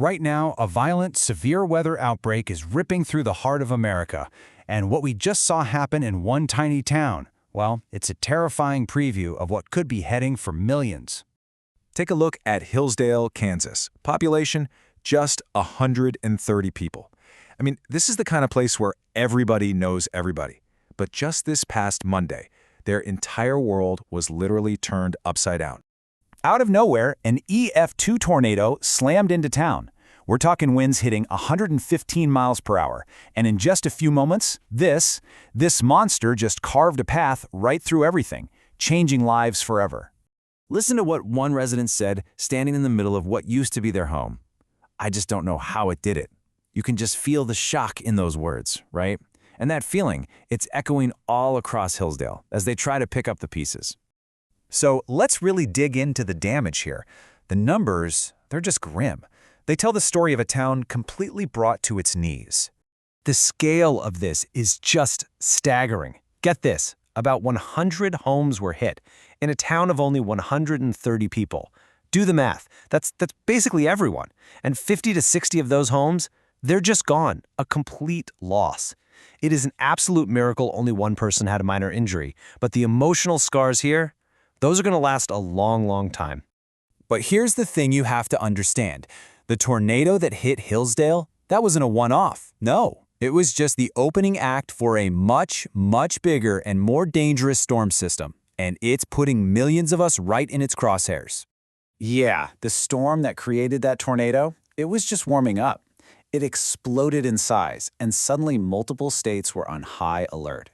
Right now, a violent, severe weather outbreak is ripping through the heart of America. And what we just saw happen in one tiny town, well, it's a terrifying preview of what could be heading for millions. Take a look at Hillsdale, Kansas. Population, just 130 people. I mean, this is the kind of place where everybody knows everybody. But just this past Monday, their entire world was literally turned upside down. Out of nowhere, an EF2 tornado slammed into town. We're talking winds hitting 115 miles per hour. And in just a few moments, this monster just carved a path right through everything, changing lives forever. Listen to what one resident said, standing in the middle of what used to be their home. "I just don't know how it did it." You can just feel the shock in those words, right? And that feeling, it's echoing all across Hillsdale as they try to pick up the pieces. So let's really dig into the damage here. The numbers, they're just grim. They tell the story of a town completely brought to its knees. The scale of this is just staggering. Get this, about 100 homes were hit in a town of only 130 people. Do the math. That's basically everyone. And 50 to 60 of those homes, they're just gone, a complete loss. It is an absolute miracle only one person had a minor injury, but the emotional scars here, those are going to last a long, long time. But here's the thing you have to understand. The tornado that hit Hillsdale, that wasn't a one-off. No, it was just the opening act for a much, much bigger and more dangerous storm system. And it's putting millions of us right in its crosshairs. Yeah, the storm that created that tornado, it was just warming up. It exploded in size, and suddenly multiple states were on high alert.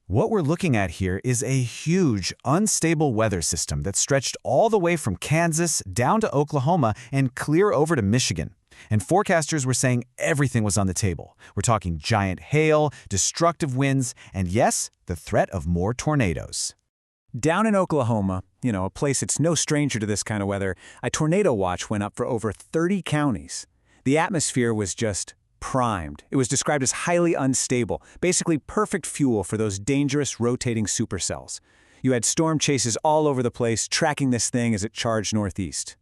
What we're looking at here is a huge, unstable weather system that stretched all the way from Kansas down to Oklahoma and clear over to Michigan. And forecasters were saying everything was on the table. We're talking giant hail, destructive winds, and yes, the threat of more tornadoes. Down in Oklahoma, a place that's no stranger to this kind of weather, a tornado watch went up for over 30 counties. The atmosphere was just primed. It was described as highly unstable, basically perfect fuel for those dangerous rotating supercells. You had storm chases all over the place, tracking this thing as it charged northeast.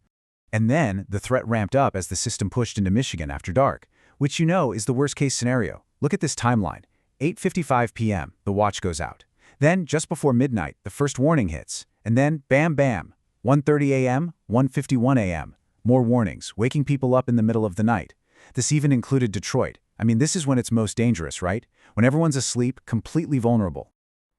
And then the threat ramped up as the system pushed into Michigan after dark, which is the worst-case scenario. Look at this timeline. 8:55 p.m., the watch goes out. Then, just before midnight, the first warning hits. And then, bam, bam, 1:30 a.m., 1:51 a.m. More warnings, waking people up in the middle of the night. This even included Detroit. I mean, this is when it's most dangerous, right? When everyone's asleep, completely vulnerable.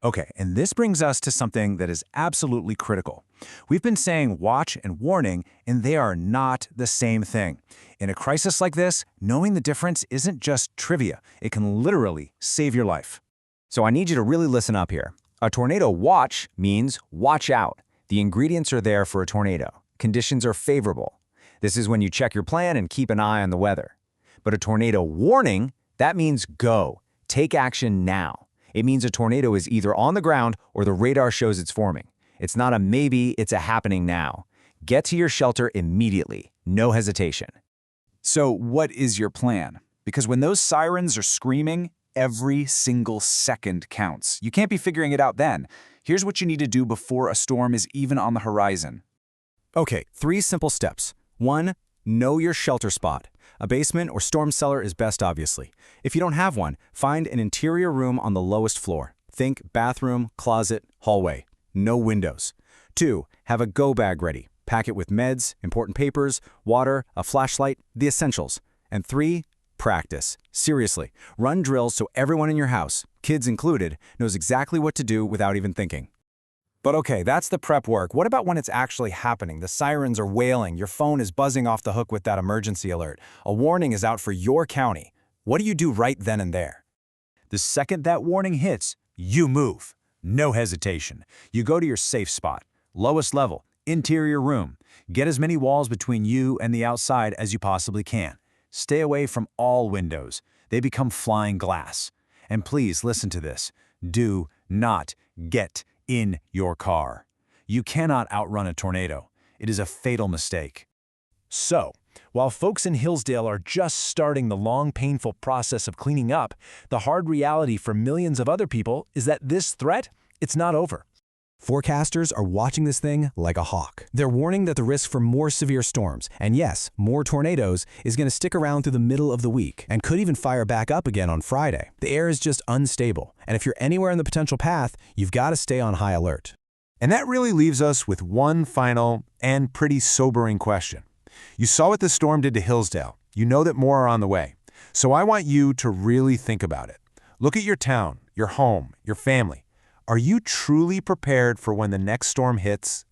Okay, and this brings us to something that is absolutely critical. We've been saying watch and warning, and they are not the same thing. In a crisis like this, knowing the difference isn't just trivia. It can literally save your life. So I need you to really listen up here. A tornado watch means watch out. The ingredients are there for a tornado. Conditions are favorable. This is when you check your plan and keep an eye on the weather. But a tornado warning, that means go. Take action now. It means a tornado is either on the ground or the radar shows it's forming. It's not a maybe, it's a happening now. Get to your shelter immediately. No hesitation. So what is your plan? Because when those sirens are screaming, every single second counts. You can't be figuring it out then. Here's what you need to do before a storm is even on the horizon. Okay, 3 simple steps. 1. Know your shelter spot. A basement or storm cellar is best, obviously. If you don't have one, find an interior room on the lowest floor. Think bathroom, closet, hallway. No windows. 2. Have a go bag ready. Pack it with meds, important papers, water, a flashlight, the essentials. And 3. Practice. Seriously, run drills so everyone in your house, kids included, knows exactly what to do without even thinking. But okay, that's the prep work. What about when it's actually happening? The sirens are wailing, your phone is buzzing off the hook with that emergency alert. A warning is out for your county. What do you do right then and there? The second that warning hits, you move. No hesitation. You go to your safe spot. Lowest level, interior room. Get as many walls between you and the outside as you possibly can. Stay away from all windows. They become flying glass. And please listen to this. Do not get in your car. You cannot outrun a tornado. It is a fatal mistake. So, while folks in Hillsdale are just starting the long, painful process of cleaning up, the hard reality for millions of other people is that this threat, it's not over. Forecasters are watching this thing like a hawk. They're warning that the risk for more severe storms, and yes, more tornadoes, is going to stick around through the middle of the week and could even fire back up again on Friday. The air is just unstable, and if you're anywhere in the potential path, you've got to stay on high alert. And that really leaves us with one final and pretty sobering question. You saw what the storm did to Hillsdale. You know that more are on the way. So I want you to really think about it. Look at your town, your home, your family. Are you truly prepared for when the next storm hits?